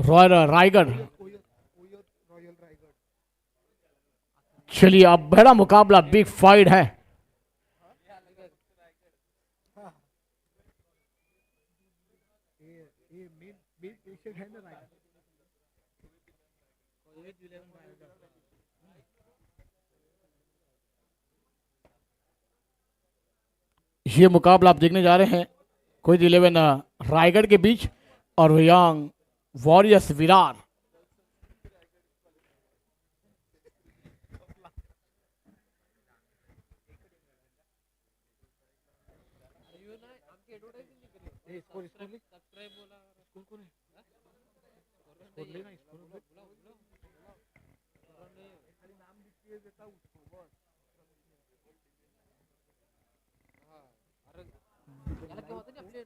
Royal Raigarh. चलिए अब बड़ा मुकाबला, बिग फाइट है। ये मुकाबला आप देखने जा रहे हैं कोई 11 रायगढ़ के बीच और यंग वॉरियर्स विरार।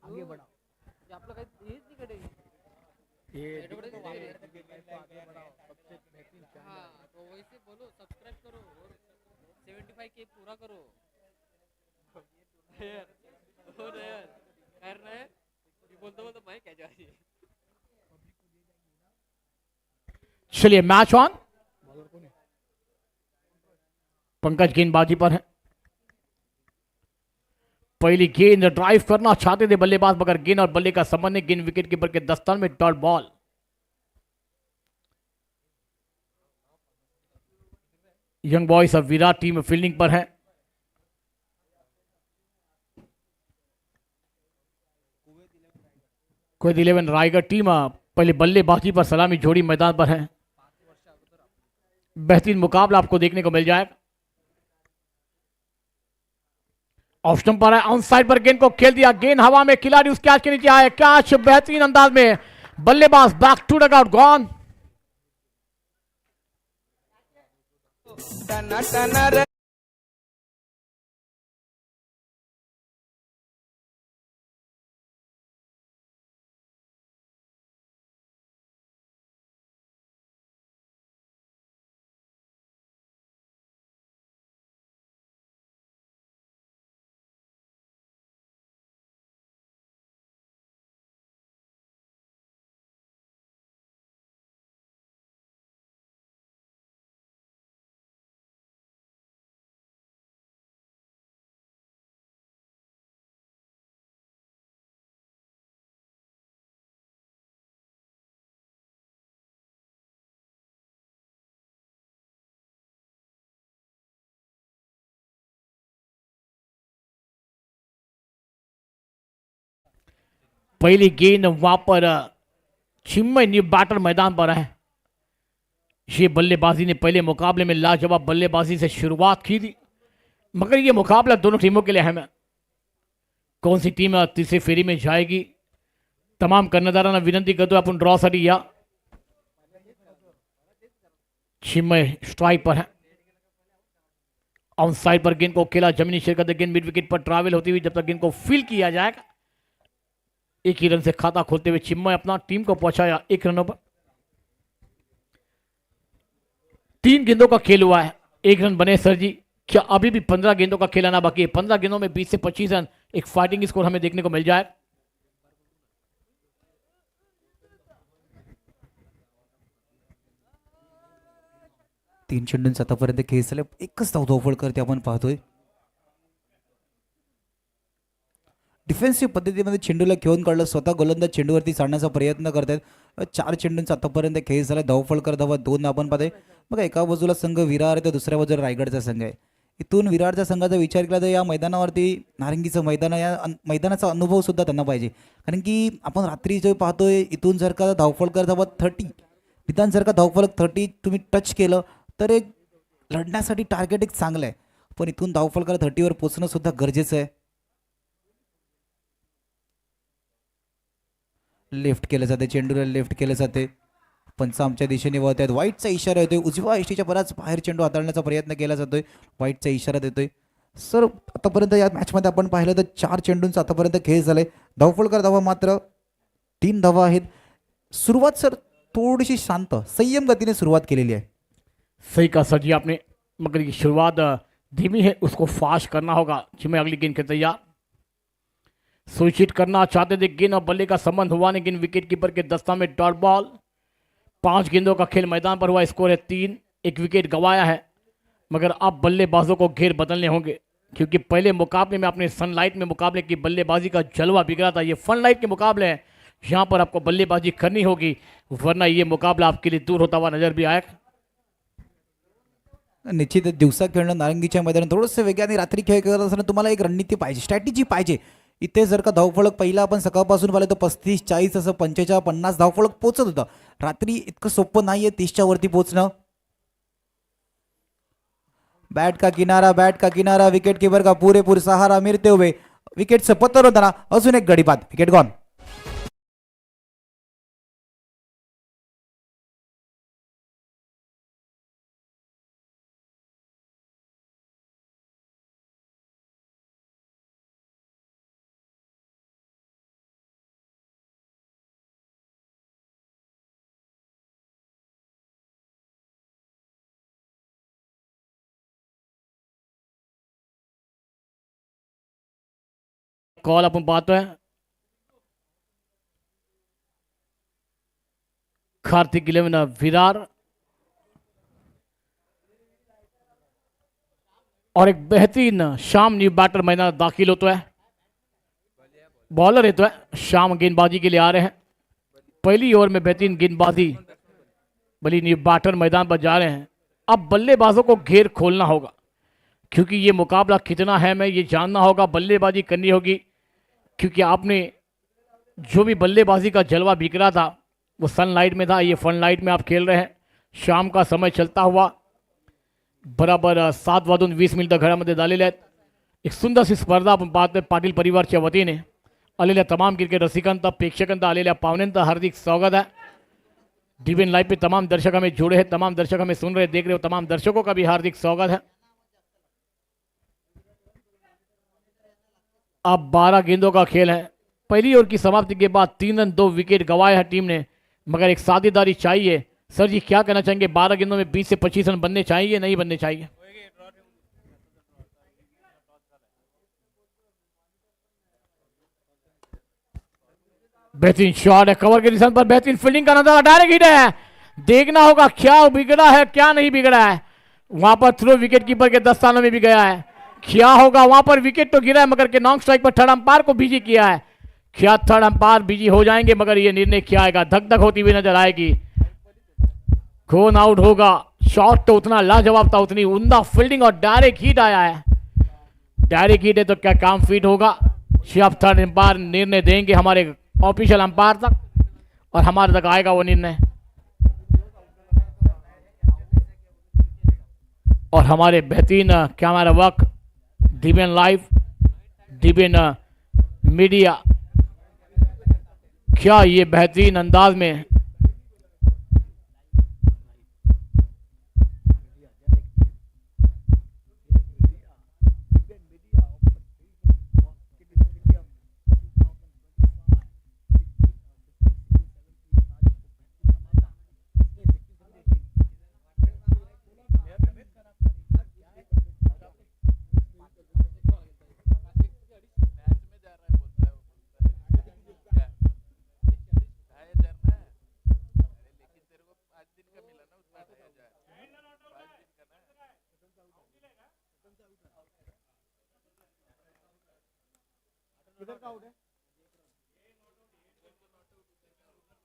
आगे बढ़ा आपलं काही हेच तिकडे सबसे बेहतरीन तो वैसे बोलो सब्सक्राइब करो और 75K पूरा करो यार खैर रहे बोलते बोलते मैं क्या जाए। चलिए मैच ऑन। पंकज गेंदबाजी पर है। पहली गेंद ड्राइव करना चाहते थे बल्लेबाज, मगर गेंद और बल्ले का संबंध है। गेंद विकेट कीपर के दस्तान में, डॉट बॉल। यंग बॉयज अब विराट टीम फील्डिंग पर है। कुवैत 11 रायगढ़ टीम पहले बल्लेबाजी पर सलामी जोड़ी मैदान पर है। बेहतरीन मुकाबला आपको देखने को मिल जाएगा। ऑफ स्टंप पर है, ऑन साइड पर गेंद को खेल दिया, गेंद हवा में, खिलाड़ी उस कैच के नीचे आए, कैच बेहतरीन अंदाज में, बल्लेबाज बैक टू डगआउट गॉन। पहली गेंद वहां पर चिन्मय न्यू बैटर मैदान पर है। ये बल्लेबाजी ने पहले मुकाबले में लाजवाब बल्लेबाजी से शुरुआत की थी, मगर ये मुकाबला दोनों टीमों के लिए अहम है। कौन सी टीम तीसरी फेरी में जाएगी? तमाम कर्णधारांना विनंती करतो आपण ड्रॉ साठी या। चिन्मय स्ट्राइक पर है, ऑन साइड पर गेंद को खेला, जमीनी शेर करते गेंद मिड विकेट पर ट्रैवल होती हुई, जब तक गेंद को फील किया जाएगा। एक ही रन से खाता खोलते हुए चिन्मय अपना टीम को पहुंचाया 1 रनों पर। 3 गेंदों का खेल हुआ है, 1 रन बने सर जी। क्या अभी भी 15 गेंदों का खेल आना बाकी है? 15 गेंदों में 20 से 25 रन, एक फाइटिंग स्कोर हमें देखने को मिल जाए। तीन चेंडूंचा आतापर्यंत खेळ झाले, एकच धावफळ करते आपण पाहतोय। डिफेन्सिव्ह पद्धतीमध्ये चेंडूला खेळून काढलं, स्वतः गोलंदाज चेंडूवरती चढण्याचा प्रयत्न करतात। 4 चेंडूंचा आतापर्यंत खेळ झाला, धावफळ धावा 2 आपण पाहतोय। मग एका बाजूला संघ विरार आहे तर दुसऱ्या बाजूला रायगडचा संघ आहे। इथून विरारच्या संघाचा विचार केला तर या मैदानावरती नारंगीचं मैदान, या मैदानाचा अनुभव सुद्धा त्यांना पाहिजे, कारण की आपण रात्री जो पाहतोय इथून जर का धावफळ धावा 30 निदान जर का धावफलक 30 तुम्ही टच केलं तर एक लढण्यासाठी टार्गेट एक चांगलं आहे, पण इथून धावफलकाला 30 वर पोहोचणं सुद्धा गरजेचं आहे। लेफ्ट केलं जाते, चेंडूला लेफ्ट केलं जाते, पंच आमच्या दिशेने वळत आहेत। वाईटचा इशारा येतोय, उजव्या यष्टीच्या बराच बाहेर चेंडू हाताळण्याचा प्रयत्न केला जातोय, वाईटचा इशारा देतोय सर। आतापर्यंत या मॅचमध्ये आपण पाहिलं तर 4 चेंडूंचा आतापर्यंत खेळ झालाय, धावफलकर धावा मात्र 3 धावा आहेत। सुरुवात सर थोडीशी शांत संयम गतीने सुरुवात केलेली आहे। सही कहा सर जी आपने, मगर ये शुरुआत धीमी है, उसको फास्ट करना होगा। जिम्मे अगली गेंद के तैयार, स्विच हिट करना चाहते थे, गेंद और बल्ले का संबंध हुआ नहीं, गेंद विकेट कीपर के दस्ता में, डॉट बॉल। 5 गेंदों का खेल मैदान पर हुआ, स्कोर है 3, 1 विकेट गंवाया है। मगर अब बल्लेबाजों को घेर बदलने होंगे, क्योंकि पहले मुकाबले में आपने सनलाइट में मुकाबले की बल्लेबाजी का जलवा बिगड़ा था। ये फनलाइट के मुकाबले हैं, यहाँ पर आपको बल्लेबाजी करनी होगी, वरना ये मुकाबला आपके लिए दूर होता हुआ नजर भी आएगा। निश्चित दिवसा खेळणं नारंगीच्या मैदानात थोडंसं वेगळं आणि रात्री खेळ खेळत असताना तुम्हाला एक रणनीती पाहिजे, स्ट्रॅटेजी पाहिजे. इथे जर का धावफलक पहिला आपण सकाळपासून पाहिलं तर 35-40 असं 45-50 धावफलक पोहोचत होतं. रात्री इतकं सोपं नाहीये 30च्या वरती पोहोचणं. बैट का किनारा विकेट कीपर का पूरेपूर सहारा मिळते हुए विकेट से पत्तर होताना अजून एक गडी बाद, विकेट गॉन. कॉल आपण पाहतोय, कार्तिक 11 विरार और एक बेहतरीन शाम न्यू बैटर मैदान दाखिल होता है. बॉलर है तो शाम गेंदबाजी के लिए आ रहे हैं. पहली ओवर में बेहतरीन गेंदबाजी बली न्यू बैटर मैदान पर जा रहे हैं. अब बल्लेबाजों को घेर खोलना होगा, क्योंकि ये मुकाबला कितना है मैं ये जानना होगा. बल्लेबाजी करनी होगी, क्योंकि आपने जो भी बल्लेबाजी का जलवा बिखरा था वो सनलाइट में था, ये फनलाइट में आप खेल रहे हैं. शाम का समय चलता हुआ बराबर 7:20 घरामध्ये झालेले आहेत. एक सुंदरशी स्पर्धा आपण पाहतोय. पाटील परिवारच्या वतीने आलेल्या तमाम क्रिकेट रसिकांचा, प्रेक्षकांचा, आलेल्या पाहुण्यांचं हार्दिक स्वागत है. डीबीएन लाइव पे तमाम दर्शक हमें जुड़े हैं, तमाम दर्शक हमें सुन रहे देख रहे हो, तमाम दर्शकों का भी हार्दिक स्वागत है. अब 12 गेंदों का खेल है. पहली ओवर की समाप्ति के बाद 3 रन 2 विकेट गंवाए हैं टीम ने, मगर एक साझेदारी चाहिए. सर जी क्या कहना चाहेंगे, 12 गेंदों में 20 से 25 रन बनने चाहिए, नहीं बनने चाहिए? बेहतरीन शॉट है, कवर के निशान पर बेहतरीन फील्डिंग का नजारा, डायरेक्ट हिट है. देखना होगा क्या बिगड़ा है क्या नहीं बिगड़ा है. वहां पर थ्रो विकेट कीपर के दस्तानों में भी गया है. क्या होगा, वहां पर विकेट तो गिरा है, मगर के नॉन स्ट्राइक पर थर्ड अंपायर को बिजी किया है. क्या थर्ड अंपायर बिजी हो जाएंगे, मगर ये निर्णय क्या आएगा, धक धक होती हुई नजर आएगी. कौन आउट होगा? शॉट तो उतना लाजवाब था, उतनी उम्दा फील्डिंग और डायरेक्ट हिट आया है. डायरेक्ट हिट है तो क्या काम फिट होगा? शिव थर्ड अंपायर निर्णय देंगे हमारे ऑफिशियल अंपायर तक, और हमारे तक आएगा वो निर्णय. और हमारे बेहतरीन camera work DBN live, DBN media, क्या ये बेहतरीन अंदाज में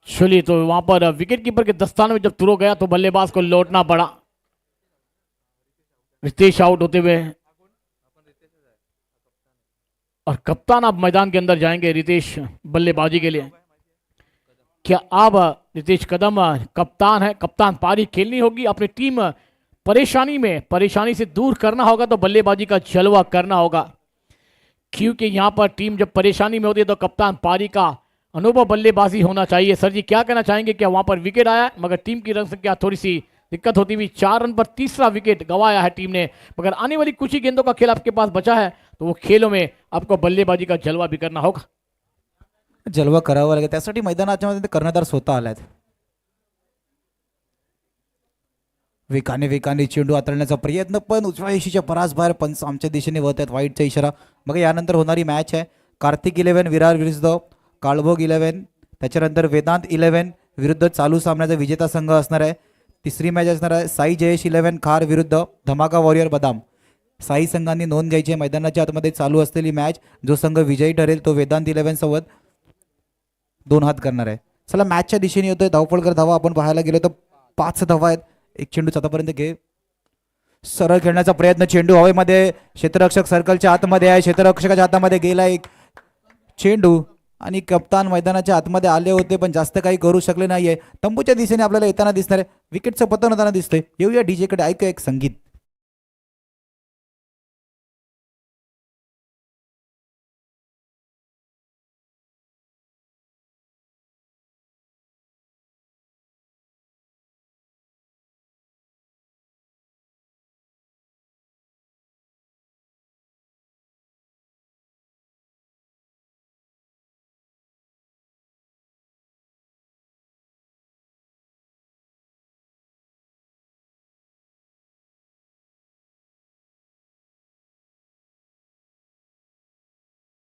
चलिए. तो वहां पर विकेट कीपर के दस्ताने में जब थ्रो गया तो बल्लेबाज को लौटना पड़ा. रितेश आउट होते हुए और कप्तान अब मैदान के अंदर जाएंगे रितेश बल्लेबाजी के लिए. क्या अब रितेश कदम कप्तान है, कप्तान पारी खेलनी होगी, अपनी टीम परेशानी से दूर करना होगा, तो बल्लेबाजी का जलवा करना होगा. क्योंकि यहां पर टीम जब परेशानी में होती है तो कप्तान पारी का अनुभव बल्लेबाजी होना चाहिए. सर जी क्या कहना चाहेंगे, क्या वहां पर विकेट आया मगर टीम की रन संख्या थोड़ी सी दिक्कत होती हुई 4 रन पर तीसरा विकेट गंवाया है टीम ने, मगर आने वाली कुछ ही गेंदों का खेल आपके पास बचा है, तो वो खेलों में आपको बल्लेबाजी का जलवा भी करना होगा. जलवा करावा लागेल, त्यासाठी मैदानाच्या मध्ये कर्णधार स्वतः आलात. वेगाने चेंडू हाताळण्याचा प्रयत्न, पण उजव्या यशीच्या परास बाहेर पंच आमच्या दिशेने वळत आहेत. वाईटचा इशारा. मग यानंतर होणारी मॅच आहे कार्तिक 11 विरार विरुद्ध काळभोग 11, त्याच्यानंतर वेदांत 11 विरुद्ध चालू सामन्याचा विजेता संघ असणार आहे. तिसरी मॅच असणार आहे साई जयेश 11 खार विरुद्ध धमाका वॉरियर बदाम. साई संघांनी नोंद घ्यायची आहे. मैदानाच्या आतमध्ये चालू असलेली मॅच. जो संघ विजयी ठरेल तो वेदांत 11 सोबत 2 हात करणार आहे. चला मॅचच्या दिशेने येतोय. धावपळ धावा आपण पाहायला गेलो तर 5 धावा आहेत. एक चेंडू आतापर्यंत घे सरळ खेळण्याचा प्रयत्न. चेंडू हवेमध्ये क्षेत्ररक्षक सर्कलच्या आतमध्ये आहे. क्षेत्ररक्षकाच्या हातामध्ये गेला एक चेंडू आणि कप्तान मैदानाच्या आतमध्ये आले होते पण जास्त काही करू शकले नाहीये. तंबूच्या दिशेने आपल्याला येताना दिसणार आहे. विकेटचं पतन होताना दिसतंय. येऊया डीजे कडे. ऐकूया एक संगीत.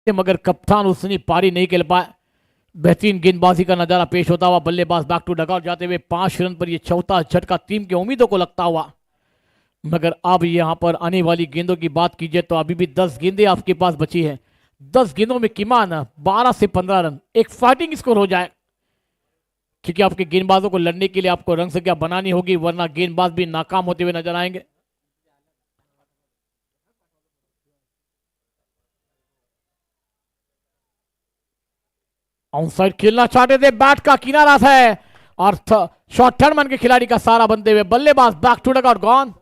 मगर कप्तान उसने पारी नहीं खेल पाए. बेहतरीन गेंदबाजी का नजारा पेश होता हुआ बल्लेबाज बैक टू डगआउट जाते हुए 5 रन पर यह चौथा झटका टीम की उम्मीदों को लगता हुआ. मगर अब यहां पर आने वाली गेंदों की बात कीजिए तो अभी भी 10 गेंदें आपके पास बची हैं. 10 गेंदों में किमान 12 से 15 रन एक फाइटिंग स्कोर हो जाए, क्योंकि आपके गेंदबाजों को लड़ने के लिए आपको रन संख्या बनानी होगी, वरना गेंदबाज भी नाकाम होते हुए नजर आएंगे. ऑनसाइड खेलना चाहते थे, बैट का किनारा था और शॉर्ट थर्ड मैन के खिलाड़ी का सारा बनते हुए बल्लेबाज बैक टू डगआउट गॉन.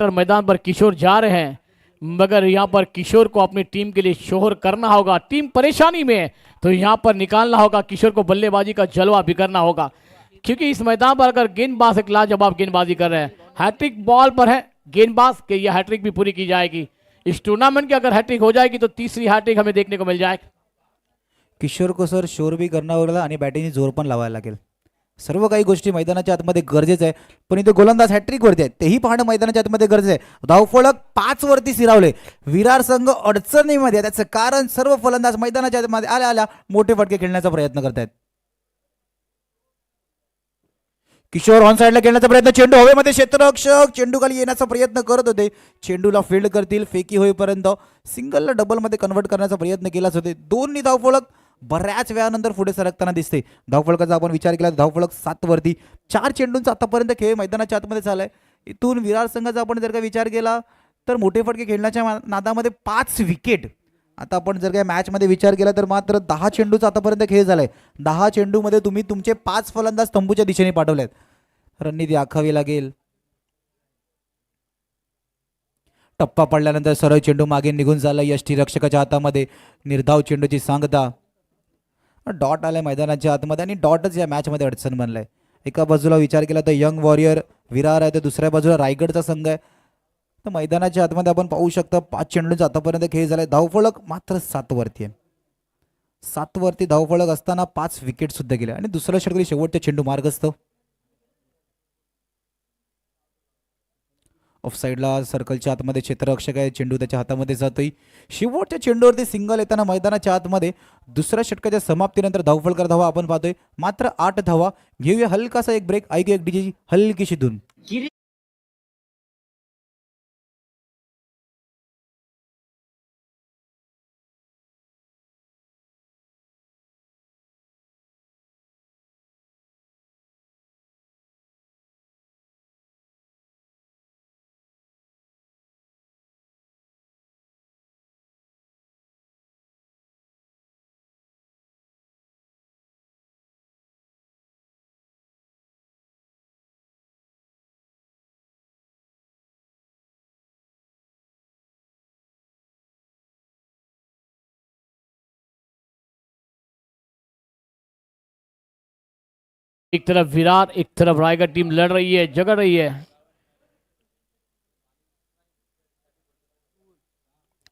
मैदान पर किशोर जा रहे हैं, मगर यहां पर किशोर को अपनी टीम के लिए शोहर करना होगा. टीम परेशानी में है तो यहां पर निकालना होगा. किशोर को बल्लेबाजी का जलवा भी करना होगा, क्योंकि इस मैदान पर अगर गेंदबाज एक लाजवाब गेंदबाजी कर रहे हैं, हैट्रिक बॉल पर है गेंदबाज के, यह हैट्रिक भी पूरी की जाएगी. इस टूर्नामेंट की अगर हैट्रिक हो जाएगी तो तीसरी हैट्रिक हमें देखने को मिल जाएगी. किशोर को सर शोर भी करण्यावर लागला आणि बॅटिंगची जोर पण लावायला लागेल. सर्व काही गोष्टी मैदानाच्या आतमध्ये गरजेचं आहे. पण इथे गोलंदाज हॅट्रिक वरती आहे, तेही पाहणं मैदानाच्या आतमध्ये गरजेचं आहे. धावफलक 5 वरती सिरावले. विरार संघ अडचणीमध्ये. त्याचं कारण सर्व फलंदाज मैदानाच्या आतमध्ये आल्या आल्या मोठे फटके खेळण्याचा प्रयत्न करतायत. किशोर ऑन साइडला खेळण्याचा प्रयत्न. चेंडू हवेमध्ये. क्षेत्ररक्षक चेंडू खाली येण्याचा प्रयत्न करत होते. चेंडूला फील्ड करतील. फेकी होईपर्यंत सिंगलला डबलमध्ये कन्वर्ट करण्याचा प्रयत्न केलाच होते. दोन्ही धावफलक बऱ्याच वेळानंतर पुढे सरकताना दिसते. धावफलकाचा आपण विचार केला तर धावफलक 7 वरती. 4 चेंडूंचा आतापर्यंत खेळ मैदानाच्या आतमध्ये चाललाय. इथून विरार संघाचा आपण जर का विचार केला तर मोठे फटके खेळण्याच्या नादामध्ये 5 विकेट. आता आपण जर काय मॅचमध्ये विचार केला तर मात्र 10 चेंडूचा आतापर्यंत खेळ झालाय. 10 चेंडूमध्ये तुम्ही तुमचे 5 फलंदाज तंबूच्या दिशेने पाठवलेत. रणनीती आखावी लागेल. टप्पा पडल्यानंतर सरळ चेंडू मागे निघून झाला यष्टीरक्षकाच्या हातामध्ये. निर्धाव चेंडूची सांगता. डॉट आलाय मैदानाच्या आतमध्ये आणि डॉटच या मॅचमध्ये अडचण बनलाय. एका बाजूला विचार केला तर यंग वॉरियर विरार आहे, तर दुसऱ्या बाजूला रायगडचा संघ आहे. तर मैदानाच्या आतमध्ये आपण पाहू शकता 5 चेंडूंचा आतापर्यंत खेळ झालाय. धावफलक मात्र 7 वरती आहे. 7 वरती धावफलक असताना 5 विकेट सुद्धा गेले आणि दुसऱ्या षटकातील शेवटचे चेंडू मार्गस्थ. ऑफ साईडला सर्कलच्या आतमध्ये क्षेत्ररक्षक आहे. चेंडू त्याच्या हातामध्ये जातोय. शेवटच्या चेंडूवरती सिंगल येताना मैदानाच्या आतमध्ये. दुसऱ्या षटकाच्या समाप्तीनंतर धावफलकर धावा आपण पाहतोय मात्र 8 धावा. घेऊया हलकासा एक ब्रेक. ऐकूया एक डीजे हलकीशी धून. एक तरफ विरार एक तरफ रायगढ़ टीम लड़ रही है, झगड़ रही है.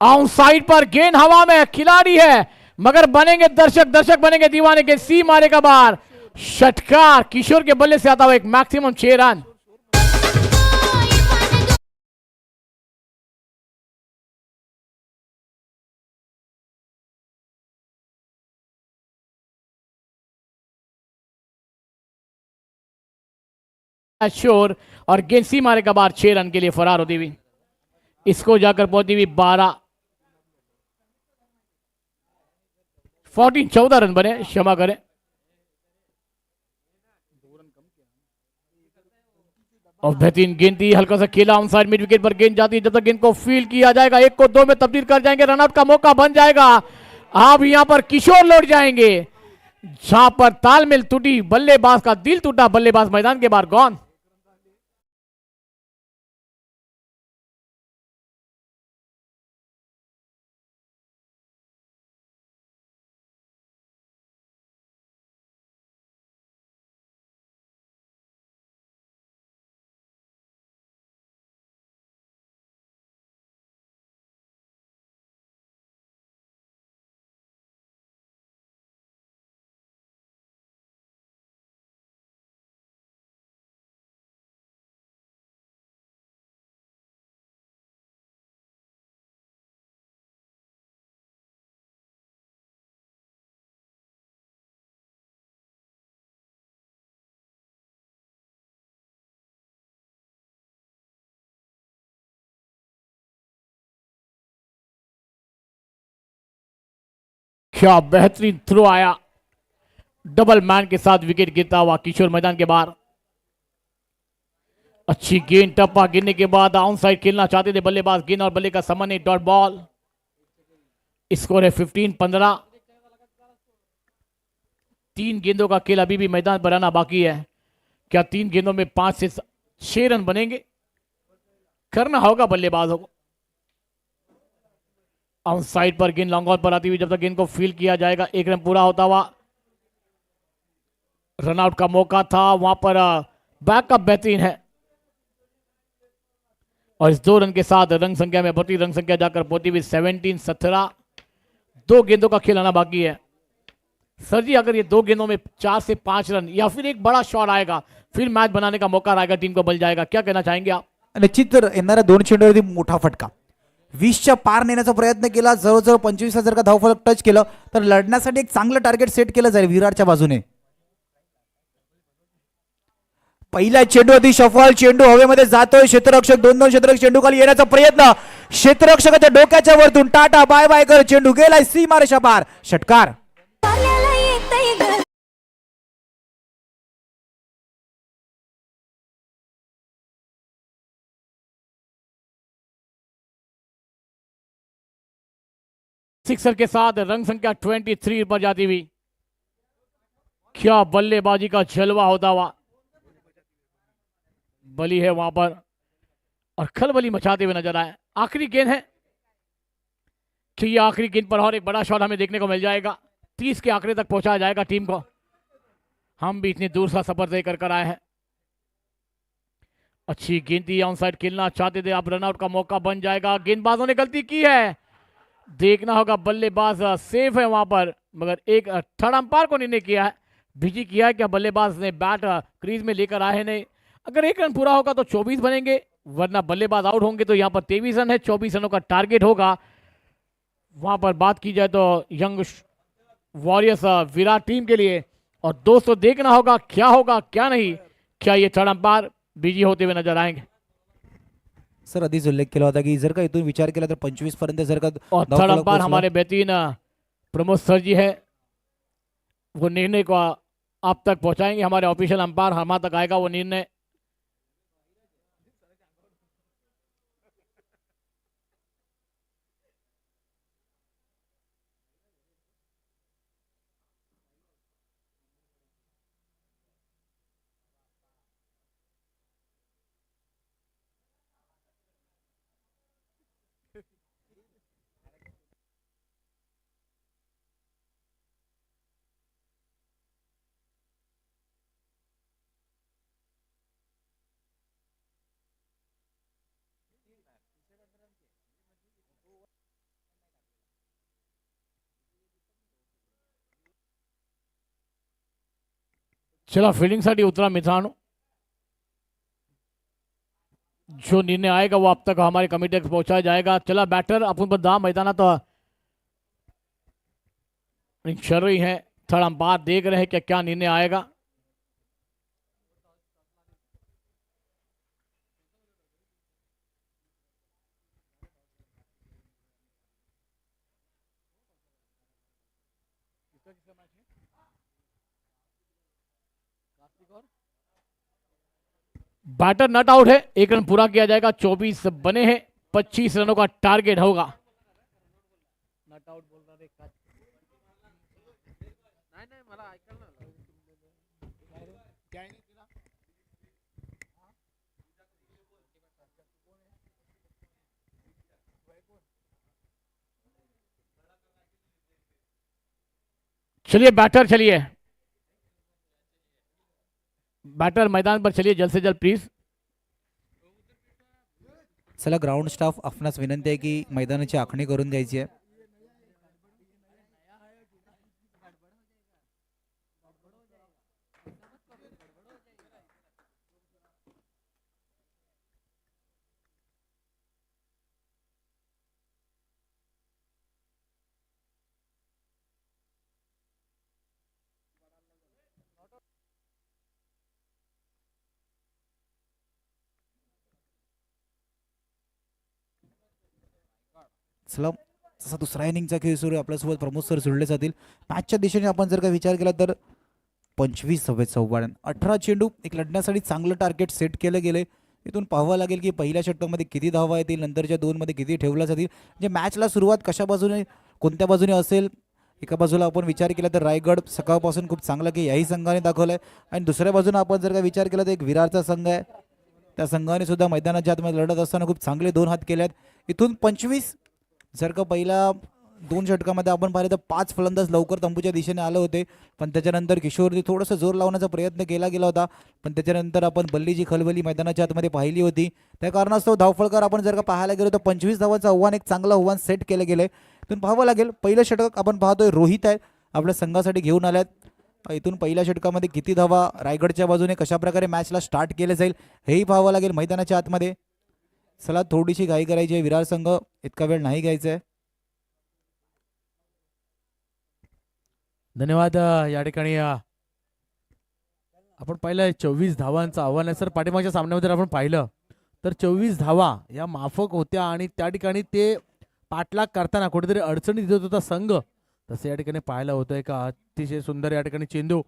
आउट साइड पर गेंद हवा में, खिलाड़ी है मगर बनेंगे दर्शक, दर्शक बनेंगे दीवाने के। सी मारेगा बाहर, षटकार किशोर के बल्ले से आता हुआ एक मैक्सिमम 6 रन। शोर और गेंद सी मारेगा बाहर, 6 रन के लिए फरार होती हुई। इसको जाकर पहुंची हुई 14 रन बने, क्षमा करें। और बेहतरीन गेंद थी, हल्का सा खेला ऑन साइड, मिड विकेट पर गेंद जाती है। जब तक गेंद को फील्ड किया जाएगा, 1 को 2 में तब्दील कर जाएंगे, रनआउट का मौका बन जाएगा। अब यहां पर किशोर लौट जाएंगे, जहां पर तालमेल टूटी, बल्लेबाज का दिल टूटा, बल्लेबाज मैदान के बाहर गॉन। क्या बेहतरीन थ्रो आया, डबल मैन के साथ विकेट गिरता हुआ किशोर मैदान के बाहर। अच्छी गेंद, टप्पा गिरने के बाद ऑन साइड खेलना चाहते थे बल्लेबाज, गेंद और बल्ले का समन्वय, डॉट बॉल। स्कोर है 15-15। 3 गेंदों का खेल अभी भी मैदान पर आना बाकी है। क्या 3 गेंदों में 5 से 6 रन बनेंगे? करना होगा बल्लेबाजों को। ऑन साइड पर गेंद लॉन्ग ऑन पर आती हुई, जब तक गेंद को फील्ड किया जाएगा, 1 रन पूरा होता हुआ। रनआउट का मौका था वहां पर, बैकअप बेहतरीन है और इस 2 रन के साथ रंग संख्या में बढ़ती, रंग संख्या जाकर पहुंची हुई 17-17। 2 गेंदों का खेल आना बाकी है। सर जी, अगर ये 2 गेंदों में 4 से 5 रन या फिर एक बड़ा शॉट आएगा, फिर मैच बनाने का मौका आएगा, टीम को बल जाएगा, क्या कहना चाहेंगे आप? निश्चित तर येणाऱ्या 2 चेंडूवरती मोठा फटका, 20च्या पार नेण्याचा प्रयत्न केला, जवळजवळ 25 जर का धावफलक टच केलं तर लढण्यासाठी एक चांगलं टार्गेट सेट केलं जाईल विराटच्या बाजूने। पहिल्या चेंडूवरती सफल, चेंडू हवेमध्ये जातोय, क्षेत्ररक्षक 2-2 क्षेत्ररक्षक चेंडू खाली येण्याचा प्रयत्न, क्षेत्ररक्षकाच्या डोक्याच्या वरतून टाटा बाय बाय कर, चेंडू गेलाय सीमारेषा पार, षटकार। सिक्सर के साथ रंग संख्या 23 पर जाती हुई। क्या बल्लेबाजी का जलवा होता हुआ, बली है वहां पर और खलबली मचाते हुए नजर आए। आखिरी गेंद है कि ये आखिरी गेंद पर और एक बड़ा शॉट हमें देखने को मिल जाएगा, 30 के आंकड़े तक पहुंचाया जाएगा टीम को। हम भी इतनी दूर सा सफर तय कर आए हैं। अच्छी गेंद थी, ऑन साइड खेलना चाहते थे, अब रनआउट का मौका बन जाएगा। गेंदबाजों ने गलती की है, देखना होगा, बल्लेबाज सेफ है वहां पर, मगर एक थर्ड अंपायर को निर्णय किया है, बिजी किया है क्या बल्लेबाज ने बैट क्रीज में लेकर आए नहीं। अगर 1 रन पूरा होगा तो 24 बनेंगे, वरना बल्लेबाज आउट होंगे तो यहां पर 23 रन है, 24 रनों का टारगेट होगा। वहां पर बात की जाए तो यंग वॉरियर्स विराट टीम के लिए। और दोस्तों देखना होगा क्या होगा क्या नहीं, क्या ये थर्ड अंपायर बिजी होते हुए नजर आएंगे। सर आधीच उल्लेख केला होता की जर का इथून विचार केला तर 25 पर्यंत जर का और थर्ड अंपायर हमारे बेहतरीन प्रमोद सर जी है, वो निर्णय को आप तक पहुंचाएंगे। हमारे ऑफिशियल अंपायर हमारे तक आएगा वो निर्णय। चला फील्डिंगसाठी उतरा मित्रांनो. जो निर्णय आएगा वो आप तक हमारी कमेटी तक पहुंचाया जाएगा. चला बैटर अपन बदा मैदानात चल रही है. थर्ड अंपायर देख रहे हैं कि क्या निर्णय आएगा. बैटर नॉट आउट है. 1 रन पूरा किया जाएगा. 24 बने हैं. 25 रनों का टारगेट होगा. नॉट आउट बोल रहा है. नाही नाही मला ऐकायला नाही आलं. चलिए बैटर चलिए. बैटर मैदान पर चलिए जल्द से जल्द प्लीज. चला ग्राउंड स्टाफ आपणास विनंती आहे की मैदानाची आखणी करून द्यायची आहे. चला तसा दुसरा इनिंगचा खेळ सुरू आहे. आपल्यासोबत प्रमोद सर जोडले जातील. मॅचच्या दिशेने आपण जर का विचार केला तर 25-44 18 चेंडू एक लढण्यासाठी चांगलं टार्गेट सेट केलं गेलं. इथून पाहावं लागेल की पहिल्या षटकामध्ये किती धावा येतील, नंतरच्या 2 मध्ये किती ठेवल्या जातील. म्हणजे मॅचला सुरुवात कशा बाजूने कोणत्या बाजूने असेल. एका बाजूला आपण विचार केला तर रायगड सकाळपासून खूप चांगला की याही संघाने दाखवलं आहे. आणि दुसऱ्या बाजूने आपण जर का विचार केला तर एक विरारचा संघ आहे. त्या संघाने सुद्धा मैदानाच्या आतमध्ये लढत असताना खूप चांगले 2 हात केले आहेत. इथून 25 जर का पहिल्या 2 षटकामध्ये आपण पाहिलं तर 5 फलंदाज लवकर तंबूच्या दिशेने आले होते. पण त्याच्यानंतर किशोरने थोडंसं जोर लावण्याचा प्रयत्न केला गेला होता. पण त्याच्यानंतर आपण बल्लीची खलबली मैदानाच्या आतमध्ये पाहिली होती. त्या कारणास्तव धावफळकर आपण जर का पाहायला गेलो तर 25 धावांचं आव्हान एक चांगलं आव्हान सेट केलं गेलं आहे. इथून पाहावं लागेल. पहिलं षटक आपण पाहतोय रोहित आहे आपल्या संघासाठी घेऊन आल्यात. इथून पहिल्या षटकामध्ये किती धावा रायगडच्या बाजूने कशाप्रकारे मॅचला स्टार्ट केलं जाईल हेही पाहावं लागेल मैदानाच्या आतमध्ये. चला थोडीशी घाई करायची आहे. विरार संघ इतका वेळ नाही घ्यायचा आहे. धन्यवाद. या ठिकाणी आपण पाहिलं 24 धावांचं आव्हान आहे सर. पाठीमागच्या सामन्यामध्ये आपण पाहिलं तर 24 धावा या माफक होत्या आणि त्या ठिकाणी ते पाठलाग करताना कुठेतरी अडचणी देत होता संघ. तसं या ठिकाणी पाहायला होतंय का अतिशय सुंदर या ठिकाणी चेंडू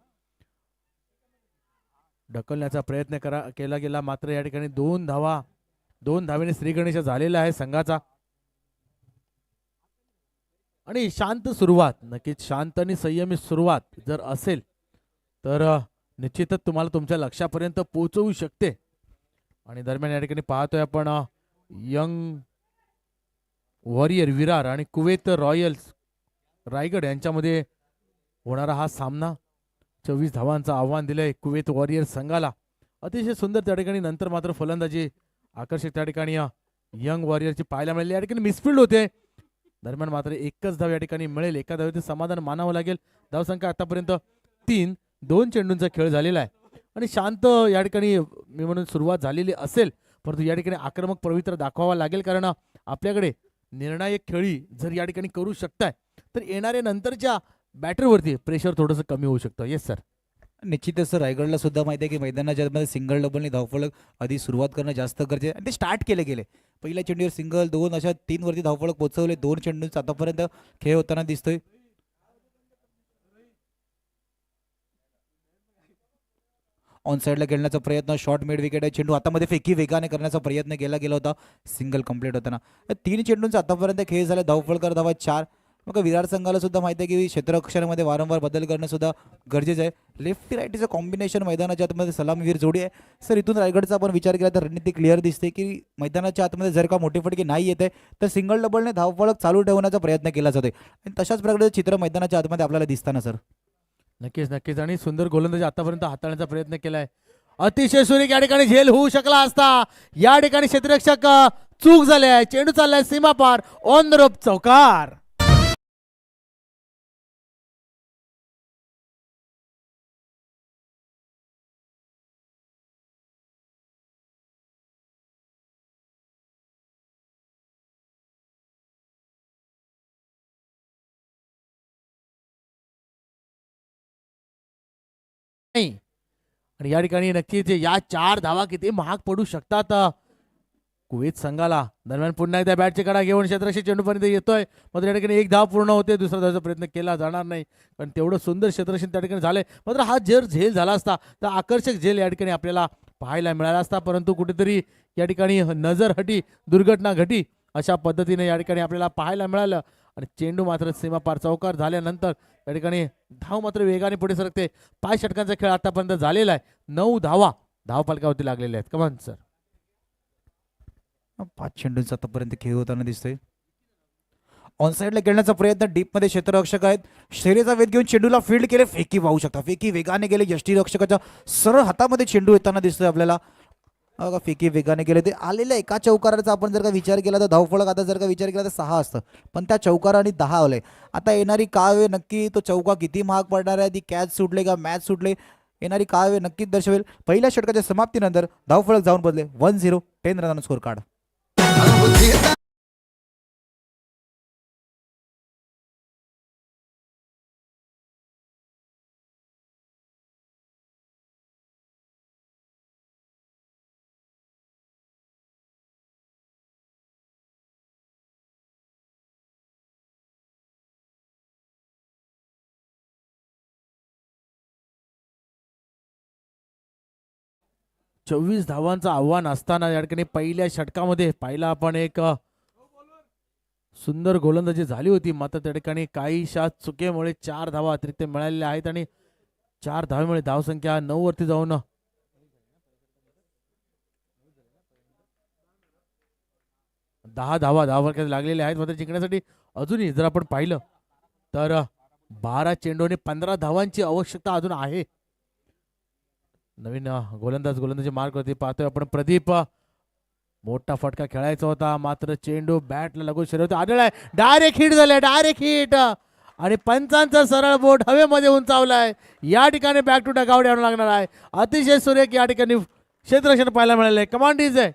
ढकलण्याचा प्रयत्न केला गेला. मात्र या ठिकाणी 2 धावेने श्रीगणेश झालेला आहे संघाचा. आणि शांत सुरुवात, नक्कीच शांत आणि संयमी सुरुवात जर असेल तर निश्चितच तुम्हाला तुमच्या लक्ष्यापर्यंत पोहोचवू शकते. आणि दरम्यान या ठिकाणी पाहतोय आपण यंग वॉरियर विरार आणि कुवेत रॉयल्स रायगड यांच्यामध्ये होणारा हा सामना. 24 धावांचं आव्हान दिलंय कुवेत वॉरियर संघाला. अतिशय सुंदर त्या ठिकाणी. नंतर मात्र फलंदाजी आकर्षक त्या ठिकाणी यंग वॉरियरची पाहायला मिळाली. या ठिकाणी मिसफिल्ड होते. दरम्यान मात्र एकच धाव या ठिकाणी मिळेल. एका धावेचे समाधान मानावं लागेल. धावसंख्या आतापर्यंत 3. 2 चेंडूंचा खेळ झालेला आहे आणि शांत या ठिकाणी मी म्हणून सुरुवात झालेली असेल. परंतु या ठिकाणी आक्रमक पवित्र दाखवावा लागेल कारण आपल्याकडे निर्णायक खेळी जर या ठिकाणी करू शकताय तर येणाऱ्या नंतरच्या बॅटरवरती प्रेशर थोडंसं कमी होऊ शकतं. Yes sir. निश्चितच रायगडला सुद्धा माहिती आहे की मैदानाच्या आतमध्ये सिंगल डबलने धावफलक आधी सुरुवात करणं जास्त गरजेचं आहे आणि ते स्टार्ट केले गेले. पहिल्या चेंडूवर सिंगल 2 अशा 3 वरती धावफलक पोहोचवले. 2 चेंडूंचा आतापर्यंत खेळ होताना दिसतोय. ऑन साईडला खेळण्याचा प्रयत्न. शॉर्ट मिड विकेट आहे. चेंडू हातामध्ये फेकी वेगाने करण्याचा प्रयत्न केला गेला होता सिंगल कंप्लीट होताना. 3 चेंडूंचा आतापर्यंत खेळ झाला. धावफलकर धावा 4. मग विरार संघाला सुद्धा माहिती आहे की क्षेत्ररक्षणामध्ये वारंवार बदल करणं सुद्धा गरजेचं आहे. लेफ्टी राईटीचं कॉम्बिनेशन मैदानाच्या आतमध्ये सलामीवीर जोडी आहे. सर इथून रायगडचा आपण विचार केला तर रणनीती क्लिअर दिसते की मैदानाच्या आतमध्ये जर का मोठी फटके नाही येते तर सिंगल डबलने धावफलक चालू ठेवण्याचा प्रयत्न केला जातो आणि तशाच प्रकारचे चित्र मैदानाच्या आतमध्ये आपल्याला दिसताना सर. नक्कीच नक्कीच. आणि सुंदर गोलंदाजी आतापर्यंत हाताळण्याचा प्रयत्न केलाय. अतिशय सुरेख या ठिकाणी झेल होऊ शकला असता. या ठिकाणी क्षेत्ररक्षक चूक झाले. चेंडू चाललाय सीमा पार. ऑन द रोप चौकार. आणि या ठिकाणी नक्कीच या 4 धावा किती महाग पडू शकतात कुवेत संघाला. दरम्यान पुन्हा एकदा बॅटची कडा घेऊन क्षेत्ररक्षक चेंडूपर्यंत येतोय, मात्र या ठिकाणी एक धाव पूर्ण होते, दुसरा धावाचा प्रयत्न केला जाणार नाही, कारण तेवढं सुंदर क्षेत्ररक्षण त्या ठिकाणी झालंय. मात्र हा जर झेल झाला असता तर आकर्षक झेल या ठिकाणी आपल्याला पाहायला मिळाला असता, परंतु कुठेतरी या ठिकाणी नजर हटी, दुर्घटना घटी अशा पद्धतीने या ठिकाणी आपल्याला पाहायला मिळालं. आणि चेंडू मात्र सीमापार चौकार झाल्यानंतर या ठिकाणी धाव मात्र वेगाने पुढे सरकते. 5 षटकांचा खेळ आतापर्यंत झालेला आहे. 9 धावा धावफलकावरती लागलेल्या आहेत. कमान सर. 5 चेंडूंचा आतापर्यंत खेळ होताना दिसतोय. ऑन साईडला खेळण्याचा प्रयत्न, डीपमध्ये क्षेत्ररक्षक आहेत, शैलीचा वेध घेऊन चेंडूला फील्ड केले, फेकी पाहू शकता, फेकी वेगाने गेले, यष्टीरक्षकाच्या सरळ हातामध्ये चेंडू येताना दिसतोय आपल्याला. बघा फेकी वेगाने गेले, ते आलेल्या एका चौकाराचा आपण जर का विचार केला तर धावफलक आता जर का विचार केला तर 6 असतं, पण त्या चौकाराने 10 आलंय. आता येणारी कावे नक्की तो चौका किती महाग पडणार आहे, ती कॅच सुटले का मॅच सुटले, येणारी कावे नक्कीच दर्शवेल. पहिल्या षटकाच्या समाप्तीनंतर धावफलक जाऊन बदले 1-0, 10 रनांना स्कोर कार्ड. चोवीस धावांचं आव्हान असताना या ठिकाणी पहिल्या षटकामध्ये पाहिला आपण एक सुंदर गोलंदाजी झाली होती, मात्र त्या ठिकाणी काहीशा चुकीमुळे 4 धावा अतिरिक्त मिळालेल्या आहेत आणि 4 धावेमुळे धावसंख्या 9 वरती जाऊन 10 धावा धावफलकात लागलेल्या आहेत. मात्र जिंकण्यासाठी अजूनही जर आपण पाहिलं तर 12 चेंडूने 15 धावांची आवश्यकता अजून आहे. नवीन गोलंदाजी मार्कवरती पाहतोय आपण प्रदीप. मोठा फटका खेळायचा होता, मात्र चेंडू बॅटला लागून शरीर आढळलाय, डायरेक्ट हिट झालाय, डायरेक्ट हिट. आणि पंचांचा सरळ बोट हवेमध्ये उंचावलाय. या ठिकाणी बॅक टू डगआउट यावं लागणार आहे. अतिशय सुरेख या ठिकाणी क्षेत्ररक्षण पाहायला मिळालंय. कमांड इज आहे.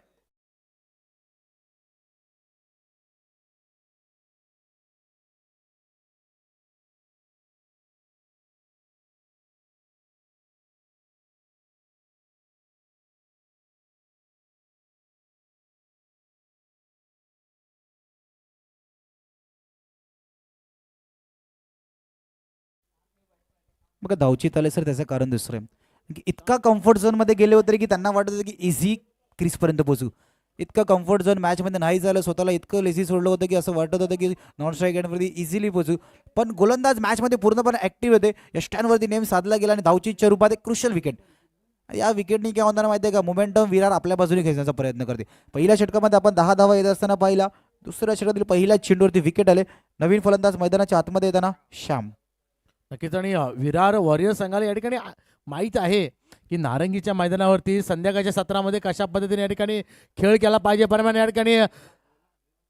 बघा धावची आले सर, त्याचं कारण दुसरं आहे की इतका कम्फर्ट झोनमध्ये गेले होते की त्यांना वाटत होतं की इझी क्रीजपर्यंत पोहोचू. इतकं कम्फर्ट झोन मॅचमध्ये नाही झालं, स्वतःला इतकं लेझी सोडलं होतं की असं वाटत होतं की नॉन स्ट्राईक एंडवरती इझिली पोहोचू. पण गोलंदाज मॅचमध्ये पूर्णपणे ॲक्टिव्ह होते, यष्ट्यांवरती नेम साधला गेला आणि धावचीच्या रूपात एक क्रुशल विकेट. या विकेटनी काय होणार माहिती आहे का, मोमेंटम विरार आपल्या बाजूने खेचण्याचा प्रयत्न करते. पहिल्या षटकामध्ये आपण 10 धावा येत असताना पाहिला, दुसऱ्या षटकातील पहिल्या चेंडूवरती विकेट आले. नवीन फलंदाज मैदानाच्या आतमध्ये येताना श्याम. नक्कीच. आणि विरार वॉरियर संघाला या ठिकाणी माहीत आहे की नारंगीच्या मैदानावरती संध्याकाळच्या सत्रामध्ये कशा पद्धतीने या ठिकाणी खेळ केला पाहिजे. परंतु या ठिकाणी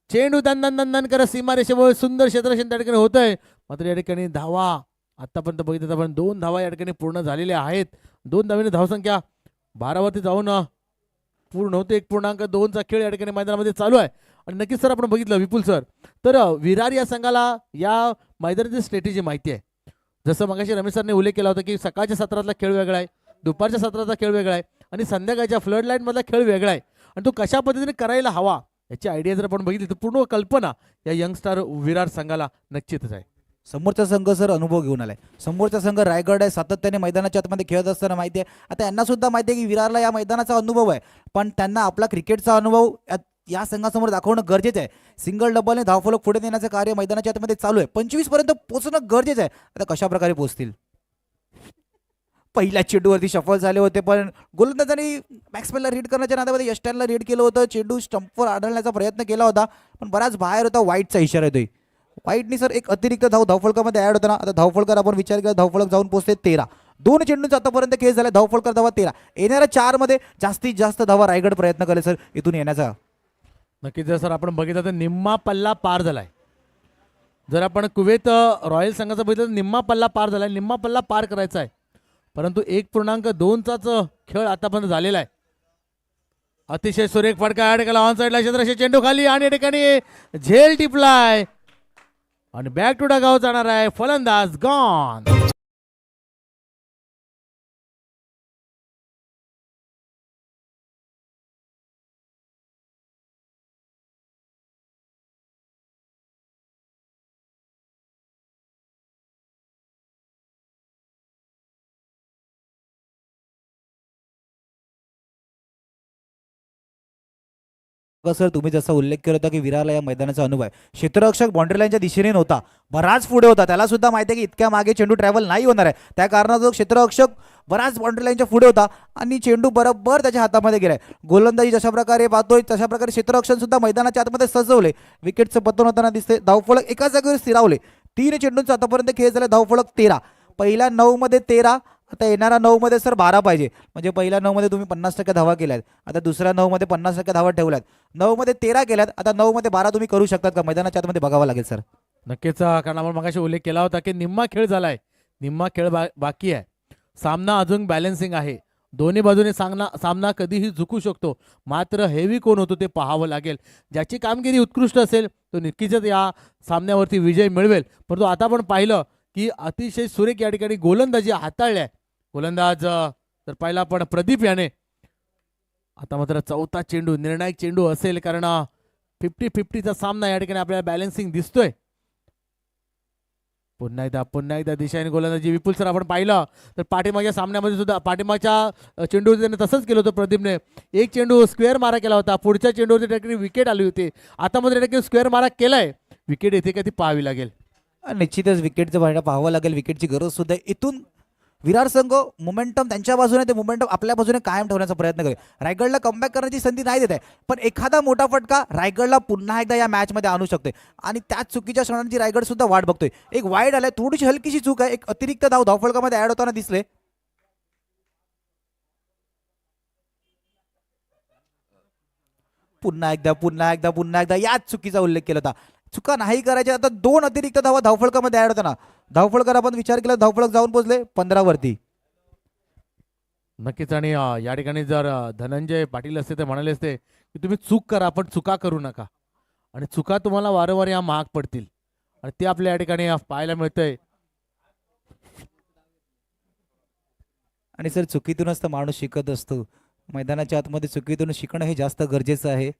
चेंडू दन करत सीमारेषेमुळे सुंदर क्षेत्ररक्षण त्या ठिकाणी होतंय. मात्र या ठिकाणी धावा आतापर्यंत बघितलं आपण 2 धावा या ठिकाणी पूर्ण झालेल्या आहेत. 2 धावेने धावसंख्या 12 वरती जाऊन पूर्ण होते. 1.2चा खेळ या ठिकाणी मैदानामध्ये चालू आहे. आणि नक्कीच सर आपण बघितलं विपुल सर, तर विरार या संघाला या मैदानाची स्ट्रॅटेजी माहिती आहे. जसं मगाशी रमेश सरने उल्लेख केला होता की सकाळच्या सत्रातला खेळ वेगळा आहे, दुपारच्या सत्रातला खेळ वेगळा आहे आणि संध्याकाळच्या फ्लड लाईनमधला खेळ वेगळा आहे. आणि तो कशा पद्धतीने करायला हवा याची आयडिया जर आपण बघितली तर पूर्ण कल्पना या यंगस्टार विरार संघाला नक्कीच आहे. समोरचा संघ सर अनुभव घेऊन आलाय. समोरचा संघ रायगड आहे, सातत्याने मैदानाच्या आतमध्ये खेळत असताना माहिती आहे. आता यांना सुद्धा माहिती आहे की विरारला या मैदानाचा अनुभव आहे, पण त्यांना आपला क्रिकेटचा अनुभव या संघासमोर दाखवणं गरजेचं आहे. सिंगल डबलने धावफलक पुढे नेण्याचं कार्य मैदानाच्या आतमध्ये चालू आहे. 25 पर्यंत पोहोचणं गरजेचं आहे. आता कशा प्रकारे पोहोचतील. पहिल्या चेंडूवरती सफल झाले होते, पण गोलंदाजांनी बॅट्समॅनला रीड करण्याच्या नादामध्ये यष्ट्यांना रीड केलं होतं. चेंडू स्टंपवर आढळण्याचा प्रयत्न केला होता, पण बराच बाहेर होता. वाईटचा इशारा येतोय. वाईटनी सर एक अतिरिक्त धावफलकामध्ये ऍड होता ना. आता धावफलकर आपण विचार केला, धावफलक जाऊन पोहोचते 13. 2 चेंडूंचा आतापर्यंत केस झाला. धावफलकर धावा 13. येणाऱ्या 4 मध्ये जास्तीत जास्त धावा रायगड प्रयत्न करेल सर इथून येण्याचा. नक्कीच जर आपण बघितलं तर निम्मा पल्ला पार झालाय. जर आपण कुवेत रॉयल संघाचा बघितलं तर निम्मा पल्ला पार झालाय. निम्मा पल्ला पार करायचा आहे, परंतु 1.2चाच खेळ आतापर्यंत झालेला आहे. अतिशय सुरेख फटका या ठिकाणी ऑन साईडला क्षेत्ररक्षक चेंडू खाली आणि या ठिकाणी झेल टिपलाय आणि बॅक टू डगआउट जाणार आहे. फलंदाज गॉन. सर तुम्ही जसा उल्लेख केला होता की विरारला या मैदानाचा अनुभव आहे. क्षेत्ररक्षक बाउंड्री लाईनच्या दिशेने नव्हता, बराच पुढे होता. त्याला सुद्धा माहिती आहे की इतक्या मागे चेंडू ट्रॅव्हल नाही होणार आहे. त्या कारणाचा क्षेत्ररक्षक बराच बाउंड्री लाईनच्या पुढे होता आणि चेंडू बरोबर त्याच्या हातामध्ये गेलाय. गोलंदाजी जशा प्रकारे पाहतोय तशा प्रकारे क्षेत्ररक्षण सुद्धा मैदानाच्या आतमध्ये सजवले. विकेटचं पतन होताना दिसते. धावफलक एका जागेवर स्थिरावले. 3 चेंडूंचा आतापर्यंत खेळ झाला. धावफलक 13. पहिल्या 9 मध्ये 13. आता येणाऱ्या 9 मध्ये सर 12 पाहिजे. म्हणजे पहिल्या 9 मध्ये तुम्ही 50% धावा केल्यात. आता दुसऱ्या 9 मध्ये 50% धावा ठेवल्यात. 9 मध्ये 13 केल्यात. आता 9 मध्ये 12 तुम्ही करू शकतात का? मैदानाच्या आतमध्ये बघावं लागेल सर. नक्कीच कारण आपण मगाशी उल्लेख केला होता की निम्मा खेळ झालाय, निम्मा खेळ बाकी आहे. सामना अजून बॅलन्सिंग आहे. दोन्ही बाजूने सामना कधीही झुकू शकतो. मात्र हेवी कोण होतो ते पाहावं लागेल. ज्याची कामगिरी उत्कृष्ट असेल तो नक्कीच या सामन्यावरती विजय मिळवेल. परंतु आता आपण पाहिलं की अतिशय सुरेख या ठिकाणी गोलंदाजी हाताळल्या. गोलंदाज तर पाहिला आपण प्रदीप याने. आता मात्र चौथा चेंडू निर्णायक चेंडू असेल कारण 50-50चा सामना या ठिकाणी आपल्याला बॅलन्सिंग दिसतोय. पुन्हा एकदा दिशाने गोलंदाजी. विपुल सर आपण पाहिलं तर पाठीमागच्या सामन्यामध्ये सुद्धा पाठीमागच्या चेंडूवर त्याने तसंच केलं होतं प्रदीपने. एक चेंडू स्क्वेअर मारा केला होता, पुढच्या चेंडूवरती त्या ठिकाणी विकेट आली होती. आता मात्र त्या ठिकाणी स्क्वेअर मारा केलाय. विकेट येते का ती पाहावी लागेल. निश्चितच विकेटचं पाहायला पाहावं लागेल. विकेटची गरज सुद्धा आहे. इथून विरार संघ मोमेंटम त्यांच्या बाजूने ते मोमेंटम आपल्या बाजूने कायम ठेवण्याचा प्रयत्न करेल. रायगडला कमबॅक करण्याची संधी नाही देत आहे, पण एखादा मोठा फटका रायगडला पुन्हा एकदा या मॅचमध्ये आणू शकते आणि त्याच चुकीच्या क्षणांची रायगड सुद्धा वाट बघतोय. एक वाईड आलाय, थोडीशी हलकीशी चूक आहे. एक अतिरिक्त धावफलकामध्ये ऍड होताना दिसले. पुन्हा एकदा याच चुकीचा उल्लेख केला होता. चुका नाही करायच्या. आता 2 अतिरिक्त धावा धावफलकामध्ये ऍड होताना. धावफलकर आपण विचार केला, धावफलक जाऊन पोहोचले 15 वरती. नक्कीच. आणि या ठिकाणी जर धनंजय पाटील असते ते म्हणाले असते की तुम्ही चूक करा पण चुका करू नका. आणि चुका तुम्हाला वारंवार या महाग पडतील आणि ते आपल्या या ठिकाणी पाहायला मिळतंय. आणि सर चुकीतूनच तर माणूस शिकत असतो. मैदानाच्या आतमध्ये चुकीतून शिकणं हे जास्त गरजेचं आहे.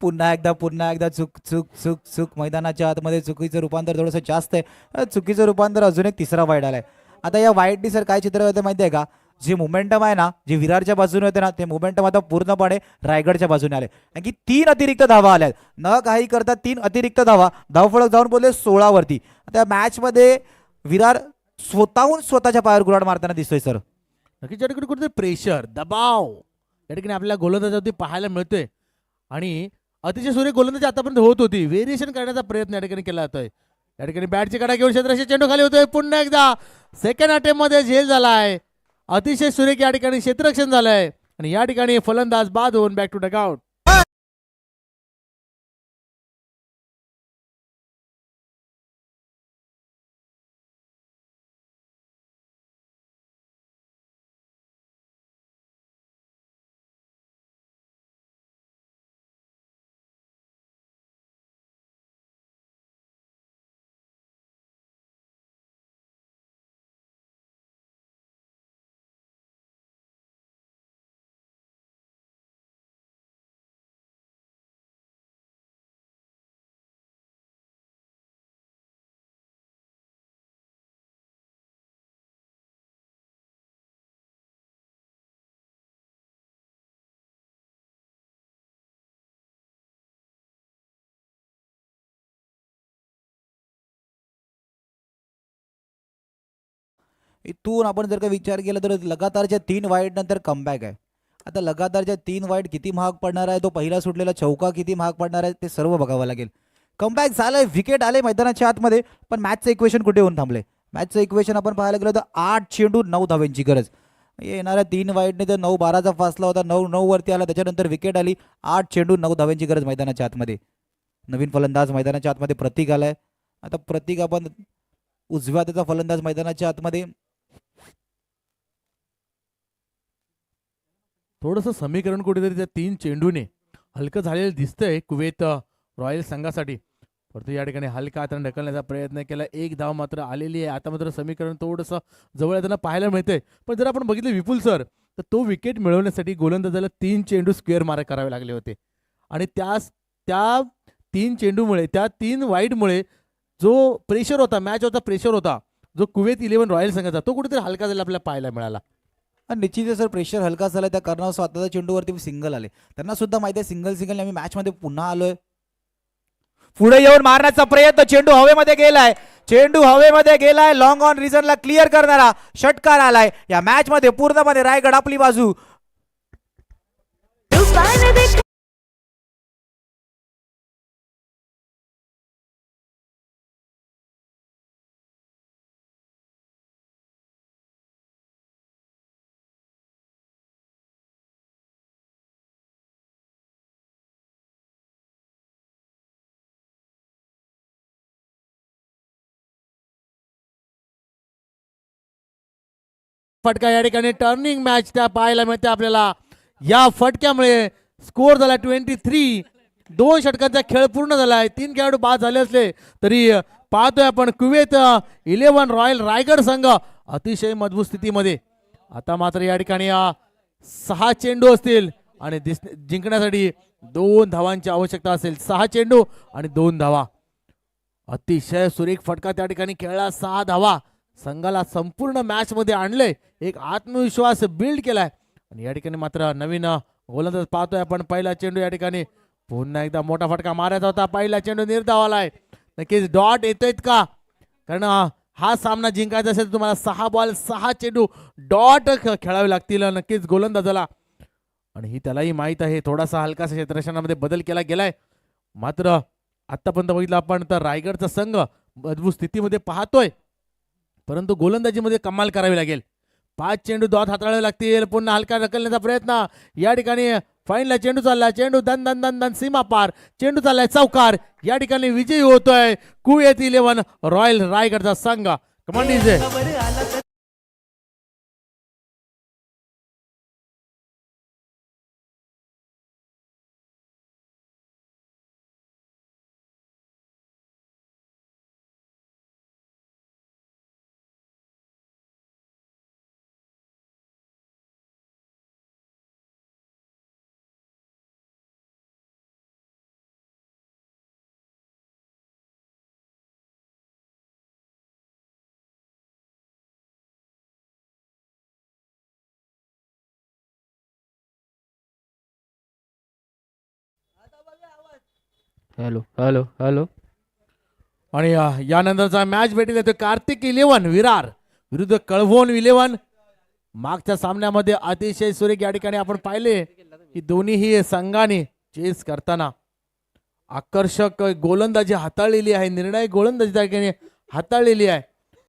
पुन्हा एकदा चूक चूक चूक चूक. मैदानाच्या आतमध्ये चुकीचं रूपांतर थोडंसं जास्त आहे. चुकीचं रूपांतर अजून एक तिसरा वाईड आलाय. आता या वाईडनी सर काय चित्र होतं माहिती आहे का? जे मोमेंटम आहे ना, जे विरारच्या बाजूने होते ना, ते मोमेंटम आता पूर्णपणे रायगडच्या बाजूने आले. कारण की 3 अतिरिक्त धावा आल्यात. न काही करता 3 अतिरिक्त धावा. धावफलक जाऊन बोलले 16 वरती. आता मॅचमध्ये विरार स्वतःहून स्वतःच्या पायावर गुलाड मारताना दिसतोय सर. नक्कीच. या ठिकाणी कुठेतरी प्रेशर दबाव या ठिकाणी आपल्याला गोलंदाजावरती पाहायला मिळतोय आणि अतिशय सुरेख गोलंदाजी आतापर्यंत होत होती. व्हेरिएशन करण्याचा प्रयत्न या ठिकाणी केला जातोय. या ठिकाणी बॅटची कडा घेऊन क्षेत्ररक्षक चेंडू खाली होतोय. पुन्हा एकदा सेकंड अटेम्प्ट मध्ये झेल झालाय. अतिशय सुरेख या ठिकाणी क्षेत्ररक्षण झालंय आणि या ठिकाणी फलंदाज बाद होऊन बॅक टू डगआउट. इथून आपण जर का विचार केला तर लगातारच्या 3 वाईड नंतर कमबॅक आहे. आता लगातारच्या 3 वाईड किती महाग पडणार आहे, तो पहिला सुटलेला चौका किती महाग पडणार आहे, ते सर्व बघावं लागेल. कमबॅक झालंय, विकेट आले मैदानाच्या आतमध्ये, पण मॅचचं इक्वेशन कुठे होऊन थांबले? मॅचचं इक्वेशन आपण पाहायला गेलो तर 8 चेंडू 9 धावांची गरज. येणाऱ्या 3 वाईडने तर 9-12चा फासला होता. 9-9 वरती आला, त्याच्यानंतर विकेट आली. 8 चेंडू 9 धावांची गरज मैदानाच्या आतमध्ये. नवीन फलंदाज मैदानाच्या आतमध्ये प्रतीक आलाय. आता प्रतीक आपण उजव्या हाताचा फलंदाज मैदानाच्या आतमध्ये. थोडंसं समीकरण कुठेतरी त्या 3 चेंडूने हलकं झालेलं दिसतंय कुवेत रॉयल संघासाठी. परंतु या ठिकाणी हलका हाताने ढकलण्याचा प्रयत्न केला. 1 धाव मात्र आलेली आहे. आता मात्र समीकरण थोडंसं जवळ येताना पाहायला मिळतंय. पण जर आपण बघितलं विपुल सर, तर तो विकेट मिळवण्यासाठी गोलंदाजाला 3 चेंडू स्क्वेअर मारा करावे लागले होते आणि त्या 3 चेंडूमुळे, त्या 3 वाईडमुळे जो प्रेशर होता, मॅचवरचा प्रेशर होता, जो कुवेत 11 रॉयल संघाचा तो कुठेतरी हलका झाला आपल्याला पाहायला मिळाला. आणि निश्चितच सर प्रेशर हलका झाला त्या कारणावर स्वतःच्या चेंडूवरती सिंगल आले. त्यांना सुद्धा माहिती आहे सिंगल आम्ही मॅचमध्ये पुन्हा आलोय. पुढे येऊन मारण्याचा प्रयत्न, चेंडू हवेमध्ये गेलाय, चेंडू हवेमध्ये गेलाय. लॉंग ऑन रिझनला क्लिअर करणारा षटकार आलाय. या मॅच मध्ये पूर्णपणे रायगड आपली बाजू. फटका या ठिकाणी टर्निंग मॅच त्या पाहायला मिळते आपल्याला. या फटक्यामुळे स्कोअर झाला 23. 2 षटकांचा खेळ पूर्ण झालाय. 3 खेळाडू बाद झाले असले तरी पाहतोय आपण कुवेत 11 रॉयल रायगड संघ अतिशय मजबूत स्थितीमध्ये. आता मात्र या ठिकाणी 6 चेंडू असतील आणि जिंकण्यासाठी 2 धावांची आवश्यकता असेल. 6 चेंडू आणि 2 धावा. अतिशय सुरेख फटका त्या ठिकाणी खेळला. 6 धावा संघाला संपूर्ण मॅच मध्ये आणले. एक आत्मविश्वास बिल्ड केलाय. आणि या ठिकाणी मात्र नवीन गोलंदाज पाहतोय आपण. पहिला चेंडू या ठिकाणी पुन्हा एकदा मोठा फटका मारायचा होता. पहिला चेंडू निर्धावालाय. नक्कीच डॉट येतोय का? कारण हा सामना जिंकायचा असेल तर तुम्हाला 6 बॉल 6 चेंडू डॉट खेळावे लागतील नक्कीच गोलंदाजाला. आणि ही त्यालाही माहित आहे. थोडासा हलकासा क्षेत्ररक्षणामध्ये बदल केला गेलाय. मात्र आतापर्यंत बघितलं आपण तर रायगडचा संघ मजबूत स्थितीमध्ये पाहतोय, परंतु गोलंदाजीमध्ये कमाल करावी लागेल. 5 चेंडू डॉट हाताळावे लागतील. पुन्हा हलका ढकलण्याचा प्रयत्न. या ठिकाणी फाईनला चेंडू चालला. चेंडू दन दन दन दन सीमा पार. चेंडू चाललाय चौकार. या ठिकाणी विजयी होतोय कुवेत 11 रॉयल रायगडचा संघ. कमांडीजे हॅलो हॅलो हॅलो. आणि यानंतरचा मॅच भेटील येतो कार्तिक 11 विरार विरुद्ध कळवण 11. मागच्या सामन्यामध्ये अतिशय सुरेख या ठिकाणी आपण पाहिले की दोन्हीही संघाने चेस करताना आकर्षक गोलंदाजी हाताळलेली आहे. निर्णायक गोलंदाजी त्या ठिकाणी हाताळलेली आहे.